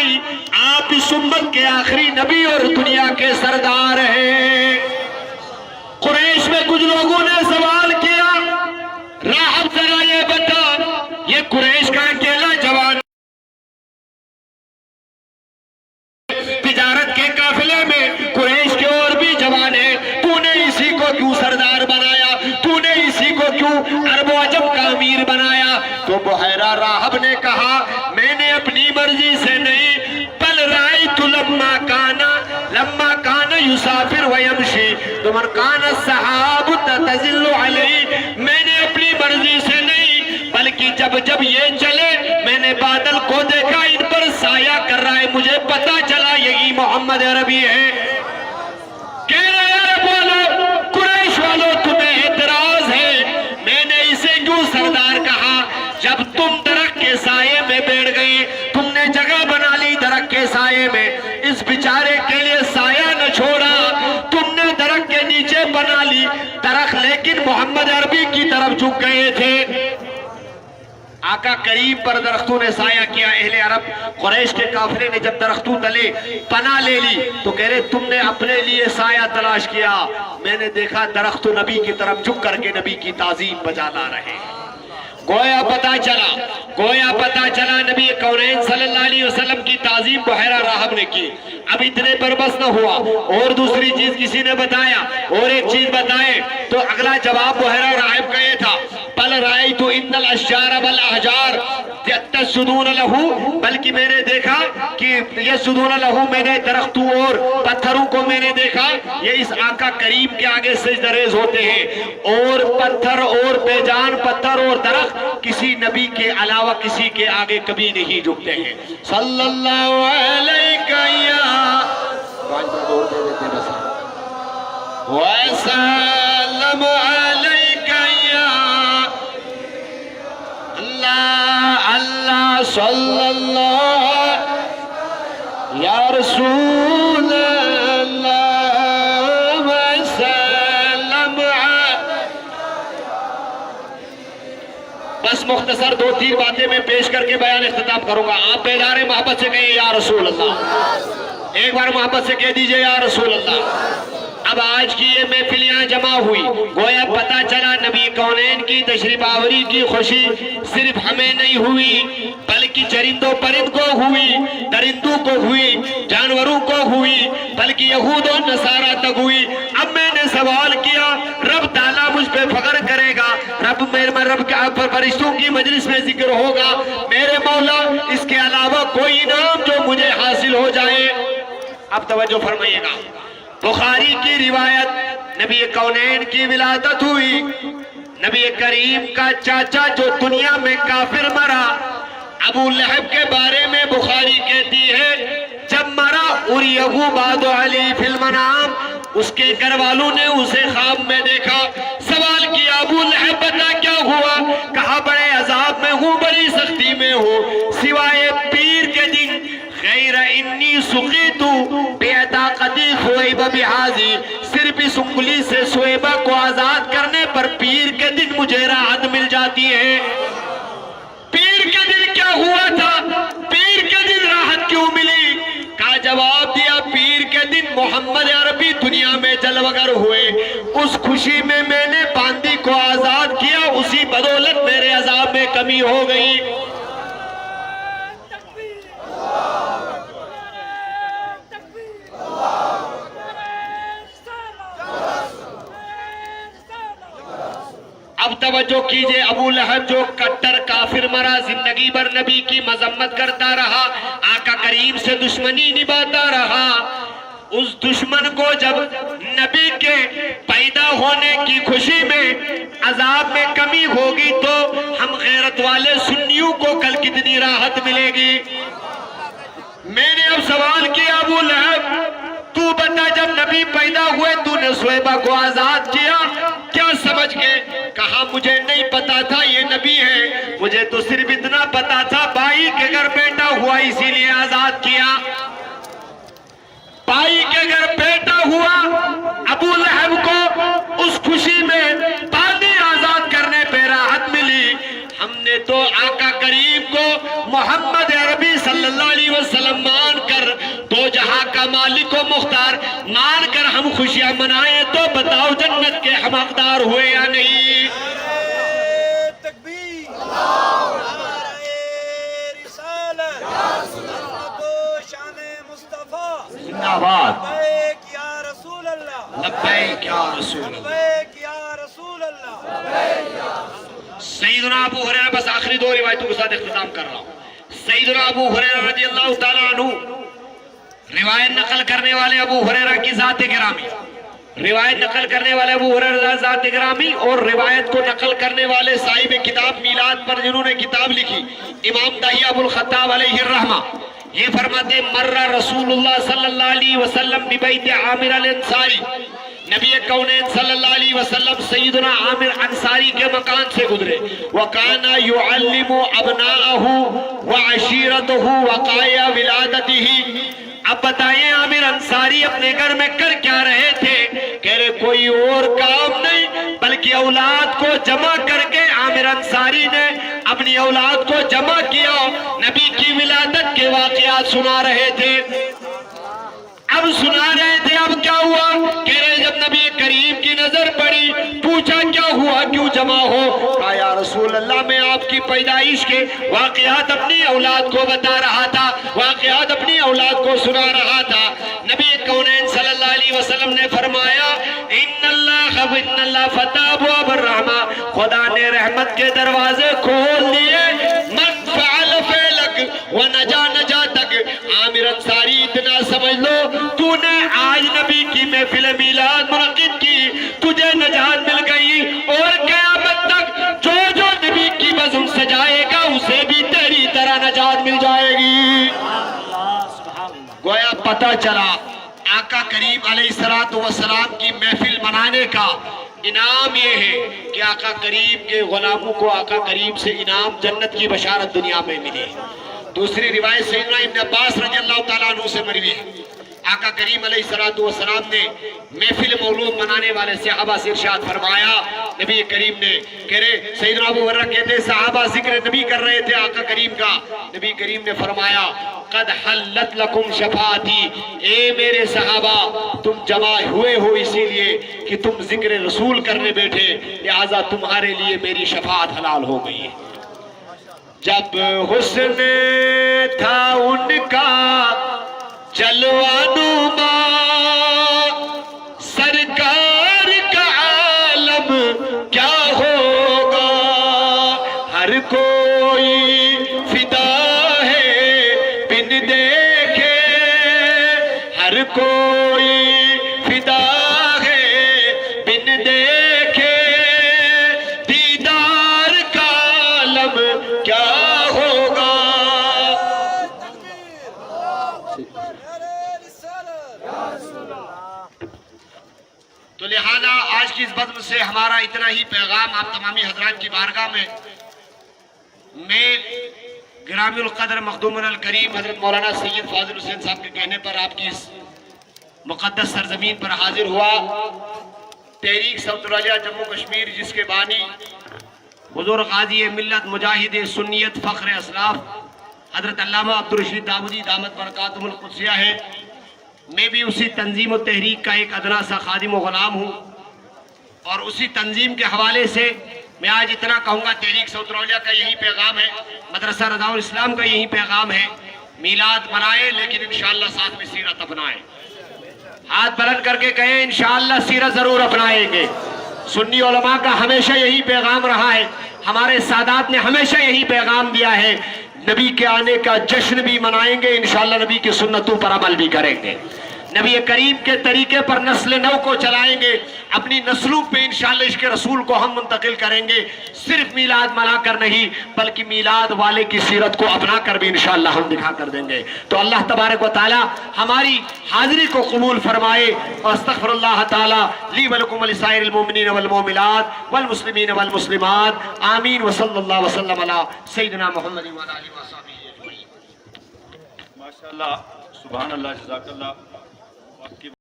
نہیں، آپ اس امت کے آخری نبی اور دنیا کے سردار ہیں۔ قریش میں کچھ لوگوں نے سوال کیا، راہب ذرا یہ بتا، یہ قریش کا اکیلا جوان تجارت کے قافلے میں قریش کے اور بھی جوان ہیں، تو نے اسی کو کیوں سردار بنایا، تو نے اسی کو کیوں عرب و عجم کا امیر بنایا؟ تو بحیرہ راہب نے کہا میں نے اپنی مرضی سے نہیں، بل رأیت لما کان یسافر ویمشی تمن کان السحاب تتزل علیہ، میں نے اپنی مرضی سے نہیں بلکہ جب یہ چلے میں نے بادل کو دیکھا ان پر سایہ کر رہا ہے، مجھے پتا چلا یہی محمد عربی ہے۔ کہہ رہے عرب والوں، قریش والوں تمہیں اعتراض ہے، میں نے اسے کیوں سردار کہا؟ جب تم درخت کے سائے میں بیٹھ گئے، تم نے جگہ بنا لی درخت کے سائے میں، اس بیچارے کے لیے سایہ نہ چھوڑا، تم نے درخت کے نیچے بنا لی درخت، لیکن محمد عربی کی طرف جھک گئے تھے۔ آقا کریم پر درختوں نے سایہ کیا۔ اہل عرب قریش کے قافلے نے جب درختوں تلے پناہ لے لی تو کہہ رہے تم نے اپنے لیے سایہ تلاش کیا، میں نے دیکھا درخت نبی کی طرف جھک کر کے نبی کی تعظیم بجا لا رہے ہیں۔ گویا پتا چلا نبی کونین صلی اللہ علیہ وسلم کی تعظیم بحیرہ راہب نے کی۔ اب اتنے پر بس نہ ہوا، اور دوسری چیز کسی نے بتایا، اور ایک چیز بتائے تو اگلا جواب بحیرہ راہب کا یہ تھا، بل رأیت ان الاشجار والاحجار یسجدون لہو، بلکہ میں نے دیکھا کہ یسجدون لہو، میں نے درختوں اور پتھروں کو میں نے دیکھا یہ اس آقا کریم کے آگے سجدہ ریز ہوتے ہیں، اور پتھر اور بے جان پتھر اور درخت کسی نبی کے علاوہ کسی کے آگے کبھی نہیں جھکتے ہیں۔ صلی اللہ علیہ وسلم علیک یا اللہ اللہ صلی اللہ یا رسول اللہ وسلم۔ بس مختصر دو تین باتیں میں پیش کر کے بیان اختتام کروں گا۔ آپ بیدار محبت سے کہیں یا رسول اللہ، ایک بار محبت سے کہہ دیجئے یا رسول اللہ۔ اب آج کی یہ محفل یہاں جمع ہوئی، گویا پتا چلا نبی کونین کی تشریف آوری کی خوشی صرف ہمیں نہیں ہوئی بلکہ چرندوں پرند کو ہوئی، درندوں کو ہوئی، جانوروں کو ہوئی، بلکہ یہود و نصارہ تک ہوئی۔ اب میں نے سوال کیا رب تعالیٰ مجھ پہ فخر کرے گا، رب کے فرشتوں کی مجلس میں ذکر ہوگا، میرے مولا اس کے علاوہ کوئی نام جو مجھے حاصل ہو جائے۔ اب توجہ فرمائیے گا، بخاری کی روایت، نبی کونین کی ولادت ہوئی، نبی کریم کا چاچا جو دنیا میں کافر مرا، ابو لہب کے بارے میں بخاری کہتی ہے جب مرا اریہو بعد علی فی المنام، اس کے گھر والوں نے اسے خواب میں دیکھا، سوال کیا ابو لہب بتا کیا ہوا؟ کہا بڑے عذاب میں ہوں، بڑی سختی میں ہوں، سوائے پیر کے دن غیر انی سقیتو بیعتاقتی خویبہ بحاضی، صرف اس انگلی سے سویبہ کو آزاد کرنے پر پیر کے دن مجھے راحت مل جاتی ہے۔ پیر کے دن کیا ہوا تھا؟ پیر کے دن راحت کیوں ملی؟ کا جواب دیا پیر کے دن محمد عربی دنیا میں جلوگر ہوئے، اس خوشی میں میں نے باندی کو آزاد کیا، اسی بدولت میرے عذاب میں کمی ہو گئی۔ اب توجہ کیجئے، ابو لہب جو کٹر کافر مرا، زندگی بھر نبی کی مذمت کرتا رہا، آقا کریم سے دشمنی نبھاتا رہا، اس دشمن کو جب نبی کے پیدا ہونے کی خوشی میں عذاب میں کمی ہوگی تو ہم غیرت والے سنیوں کو کل کتنی راحت ملے گی۔ میں نے اب سوال کیا ابو لہب تو بتا جب نبی پیدا ہوئے تو نے سویبہ کو آزاد کیا کیا سمجھ کے؟ کہا مجھے نہیں پتا تھا یہ نبی ہے، مجھے تو صرف اتنا پتا تھا بھائی کے گھر بیٹا ہوا اسی لیے آزاد کیا۔ بھائی کے گھر بیٹا ہوا، ابو لہب کو اس خوشی میں باندی آزاد کرنے پہ راحت ملی۔ ہم نے تو آقا کریم کو محمد عربی صلی اللہ علیہ علیہ وسلم مان کر، دو جہاں کا مالک و مختار مان کر ہم خوشیاں منائیں تو بتاؤ جنت کے ہم حقدار ہوئے یا نہیں؟ تکبیر، نعرہ رسالت، شان مصطفیٰ، زندہ باد، لبیک یا رسول اللہ، لبیک یا رسول اللہ، لبیک یا رسول اللہ۔ سیدنا ابو ہریرہ، بس آخری دو روایتوں کے ساتھ اختتام کر رہا ہوں۔ سیدنا ابو ہریرہ رضی اللہ تعالیٰ عنہ، روایت نقل کرنے والے ابو ہریرہ کی ذات گرامی، روایت نقل کرنے والے ابو ہریرہ ذات گرامی، اور روایت کو نقل کرنے والے صاحب کتاب میلاد پر جنہوں نے کتاب لکھی، امام داہی ابو الخطاب علیہ الرحمہ، یہ فرماتے مر رسول اللہ صلی اللہ علیہ وسلم ببیت عامر الانصاری، نبی کونین صلی اللہ علیہ وسلم سیدنا عامر انصاری کے مکان سے گزرے، وَكَانَ يُعَلِّمُ أَبْنَاءَهُ وَعَشِيرَتَهُ وَقَائِعَ وِلَادَتِهِ۔ اب بتائیں عامر انصاری اپنے گھر میں کر کیا رہے تھے؟ کہہ رہے کوئی اور کام نہیں بلکہ اولاد کو جمع کر کے عامر انصاری نے اپنی اولاد کو جمع کیا، نبی کی ولادت کے واقعات سنا رہے تھے۔ اب سنا رہے تھے، اب کیا ہوا؟ کہہ رہے جب نبی کریم کی نظر پڑی، پوچھا کیا ہوا، کیوں جمع ہو؟ کہا یا رسول اللہ میں آپ کی پیدائش کے واقعات اپنی اولاد کو بتا رہا تھا، واقعات اپنی اولاد کو سنا رہا تھا۔ نبی کونین صلی اللہ علیہ وسلم نے فرمایا ان اللہ فتح ابواب الرحمہ، خدا نے رحمت کے دروازے کھول دیے، من فعل فعلک ونجا نجاتک۔ عامر انصاری اتنا سمجھ لو، تو نے آج نبی کی محفل میلاد منعقد کی، تجھے نجات مل گئی، اور قیامت تک جو جو نبی کی بزم سجائے گا اسے بھی تیری طرح نجات مل جائے گی۔ گویا پتہ چلا آقا کریم علیہ السلام کی محفل منانے کا انعام یہ ہے کہ آقا کریم کے غلاموں کو آقا کریم سے انعام جنت کی بشارت دنیا میں ملے۔ دوسری روایت سیدنا ابن عباس رضی اللہ تعالیٰ عنہ سے مروی ہے، آقا کریم علیہ السلام نے محفل مولود منانے والے صحابہ سے ارشاد فرمایا، نبی کریم نے کہہ رہے سیدنا ابو ہریرہ کہتے ہیں صحابہ ذکر نبی کر رہے تھے آقا کریم کا، نبی کریم نے فرمایا قد حلت لکم شفاعتی، اے میرے صحابہ تم جمع ہوئے ہو اسی لیے کہ تم ذکر رسول کرنے بیٹھے، لہذا تمہارے لیے میری شفاعت حلال ہو گئی ہے۔ جب حسن تھا ان کا جلوہ نما، سرکار کا عالم کیا ہوگا، ہر کوئی فدا ہے بن دیکھے، ہر کوئی فدا ہے بن دیکھے، دیدار کا عالم کیا ہوگا۔ تو لہذا آج کی اس بزم سے ہمارا اتنا ہی پیغام آپ تمامی حضرات کی بارگاہ میں گرامی القدر مخدوم الکریم حضرت مولانا سید فاضل حسین صاحب کے کہنے پر آپ کی اس مقدس سرزمین پر حاضر ہوا۔ تحریک سعودی عربیہ جموں کشمیر جس کے بانی حضور غازی ملت مجاہد سنیت فخر اسلاف حضرت علامہ عبدالرشید داودی دامت برکاتہ القدسیہ ہے، میں بھی اسی تنظیم و تحریک کا ایک ادنا سا خادم و غلام ہوں، اور اسی تنظیم کے حوالے سے میں آج اتنا کہوں گا، تحریک سعودی عربیہ کا یہی پیغام ہے، مدرسہ رضا الاسلام کا یہی پیغام ہے، میلاد منائیں لیکن انشاءاللہ ساتھ میں سیرت اپنائیں۔ ہاتھ بلند کر کے کہیں انشاءاللہ سیرت ضرور اپنائیں گے۔ سنی علماء کا ہمیشہ یہی پیغام رہا ہے، ہمارے سادات نے ہمیشہ یہی پیغام دیا ہے، نبی کے آنے کا جشن بھی منائیں گے، انشاءاللہ نبی کی سنتوں پر عمل بھی کریں گے، نبی کریم کے طریقے پر نسل نو کو چلائیں گے، اپنی نسلوں پہ انشاءاللہ عشق رسول کو ہم منتقل کریں گے، صرف میلاد منا کر نہیں بلکہ میلاد والے کی سیرت کو اپنا کر بھی انشاءاللہ ہم دکھا کر دیں گے۔ تو اللہ تبارک و تعالی ہماری حاضری کو قبول فرمائے، اور استغفر اللہ تعالی لی ولکم ولسائر المؤمنین والمؤمنات والمسلمین والمسلمات، آمین، وصلی اللہ وسلم علی سیدنا محمد وعلی آلہ وصحبہ اجمعین۔ ماشاءاللہ، سبحان اللہ، جزاک اللہ۔